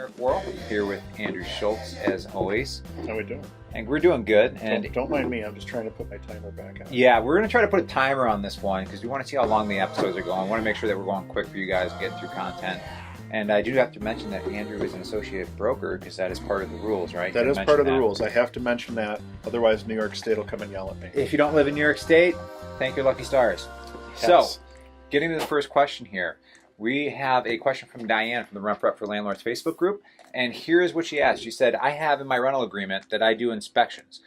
Eric Worrell here with Andrew Schultz as always. How we doing? And we're doing good. And don't mind me. I'm just trying to put my timer back on. yeah, we're going to try to put a timer on this one because we want to see how long the episodes are going. I want to make sure that we're going quick for you guys to get through content. And I do have to mention that Andrew is an associate broker because that is part of the rules, right? That is part of the rules. I have to mention that. Otherwise, New York State will come and yell at me. If you don't live in New York State, thank your lucky stars. Yes. So, getting to the first question here. We have a question from Diane from the Rent Rep for Landlords Facebook group. And here's what she asked. She said, I have in my rental agreement that I do inspections.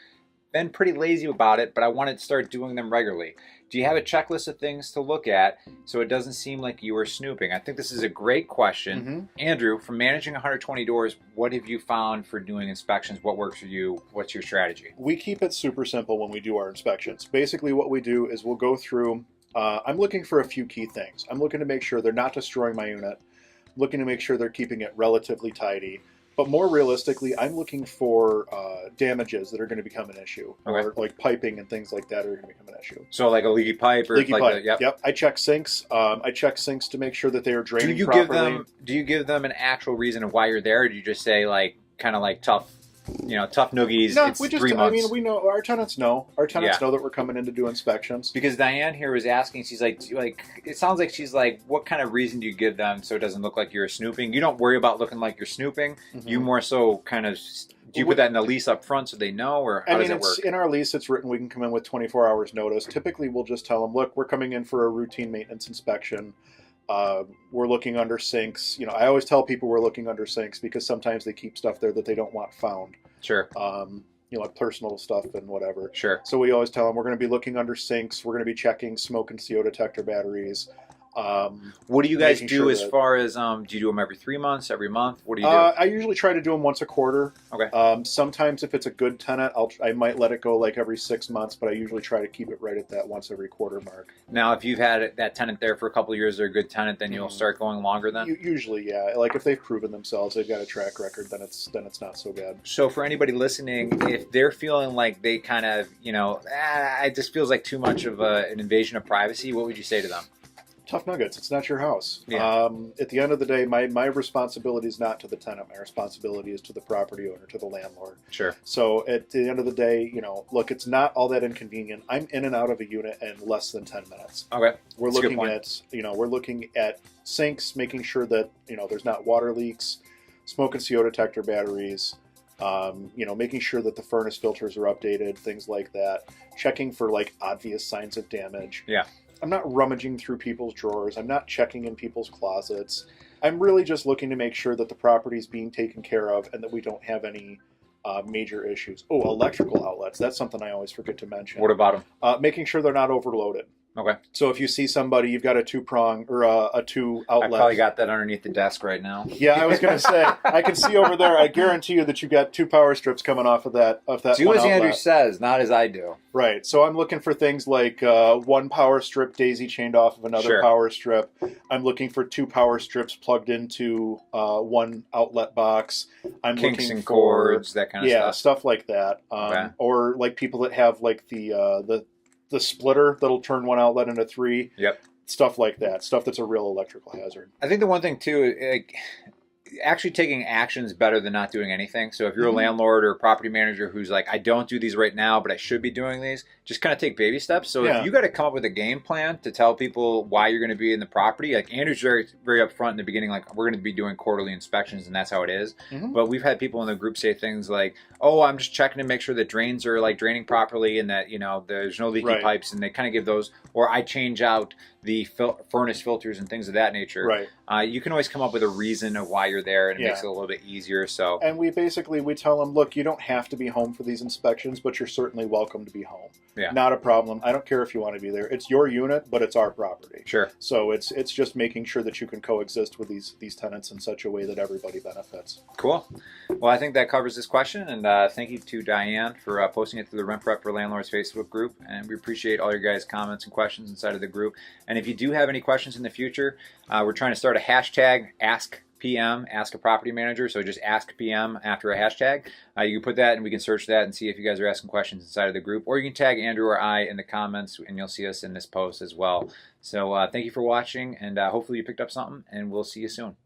Been pretty lazy about it, but I wanted to start doing them regularly. Do you have a checklist of things to look at so it doesn't seem like you are snooping? I think this is a great question. Mm-hmm. Andrew, from managing 120 doors, what have you found for doing inspections? What works for you? What's your strategy? We keep it super simple when we do our inspections. Basically, what we do is we'll go through, I'm looking for a few key things. I'm looking to make sure they're not destroying my unit. I'm looking to make sure they're keeping it relatively tidy. But more realistically, I'm looking for damages that are going to become an issue, or like piping and things like that are going to become an issue. So like a leaky pipe, or leaky like pipe. Yep. Yep. I check sinks. I check sinks to make sure that they are draining properly. Do you give them an actual reason of why you're there, or do you just say like kind of like tough noogies? No, it's we just. 3 months. I mean, we know our tenants know. Our tenants know that we're coming in to do inspections. Because Diane here was asking, she's like, it sounds like she's like, what kind of reason do you give them so it doesn't look like you're snooping? You don't worry about looking like you're snooping. Mm-hmm. You more so kind of. Do you put that in the lease up front so they know, or how does it work? In our lease, it's written we can come in with 24 hours notice. Typically, we'll just tell them, look, we're coming in for a routine maintenance inspection. We're looking under sinks. I always tell people we're looking under sinks because sometimes they keep stuff there that they don't want found. Sure. Like personal stuff and whatever. Sure. So we always tell them we're going to be looking under sinks. We're going to be checking smoke and CO detector batteries. What do you guys do as far as, do you do them every 3 months, every month? What do you do? I usually try to do them once a quarter. Okay. Sometimes if it's a good tenant, I might let it go like every 6 months, but I usually try to keep it right at that once every quarter mark. Now, if you've had that tenant there for a couple of years, they're a good tenant, then you'll start going longer then? Usually, yeah. Like if they've proven themselves, they've got a track record, then it's not so bad. So for anybody listening, if they're feeling like they kind of, it just feels like too much of an invasion of privacy, what would you say to them? Tough nuggets. It's not your house. Yeah. At the end of the day, my responsibility is not to the tenant. My responsibility is to the property owner, to the landlord. Sure. So at the end of the day, look, it's not all that inconvenient. I'm in and out of a unit in less than 10 minutes. Okay. We're looking at sinks, making sure that there's not water leaks, smoke and CO detector batteries. Making sure that the furnace filters are updated, things like that. Checking for like obvious signs of damage. Yeah. I'm not rummaging through people's drawers. I'm not checking in people's closets. I'm really just looking to make sure that the property is being taken care of and that we don't have any major issues. Oh, electrical outlets. That's something I always forget to mention. What about them? Making sure they're not overloaded. Okay. So if you see somebody, you've got a 2-prong or a 2 outlet. I probably got that underneath the desk right now. Yeah, I was going to say, I can see over there. I guarantee you that you got 2 power strips coming off of that. Do as Andrew says, not as I do. Right. So I'm looking for things like 1 power strip daisy chained off of another power strip. I'm looking for 2 power strips plugged into 1 outlet box. I'm Kinks looking and for cords, that kind of stuff. Yeah, stuff like that. Or like people that have like the splitter that'll turn 1 outlet into 3. Yep. Stuff like that. Stuff that's a real electrical hazard. I think the one thing too, actually taking action is better than not doing anything. So if you're a landlord or a property manager who's like, I don't do these right now, but I should be doing these, just kind of take baby steps. So if you got to come up with a game plan to tell people why you're going to be in the property, like Andrew's very, very upfront in the beginning, like we're going to be doing quarterly inspections and that's how it is. Mm-hmm. But we've had people in the group say things like, oh, I'm just checking to make sure that drains are like draining properly and that, there's no leaky pipes, and they kind of give those, or I change out the furnace filters and things of that nature. Right. You can always come up with a reason of why you're there, and it makes it a little bit easier. So, and we tell them, look, you don't have to be home for these inspections, but you're certainly welcome to be home. Yeah. Not a problem. I don't care if you want to be there. It's your unit, but it's our property. Sure. So it's just making sure that you can coexist with these tenants in such a way that everybody benefits. Cool. Well, I think that covers this question, and thank you to Diane for posting it to the Rent Rep for Landlords Facebook group, and we appreciate all your guys' comments and questions inside of the group. And if you do have any questions in the future, we're trying to start a hashtag #AskPM, Ask a Property Manager. So just Ask PM after a hashtag. You can put that and we can search that and see if you guys are asking questions inside of the group. Or you can tag Andrew or I in the comments and you'll see us in this post as well. So thank you for watching, and hopefully you picked up something, and we'll see you soon.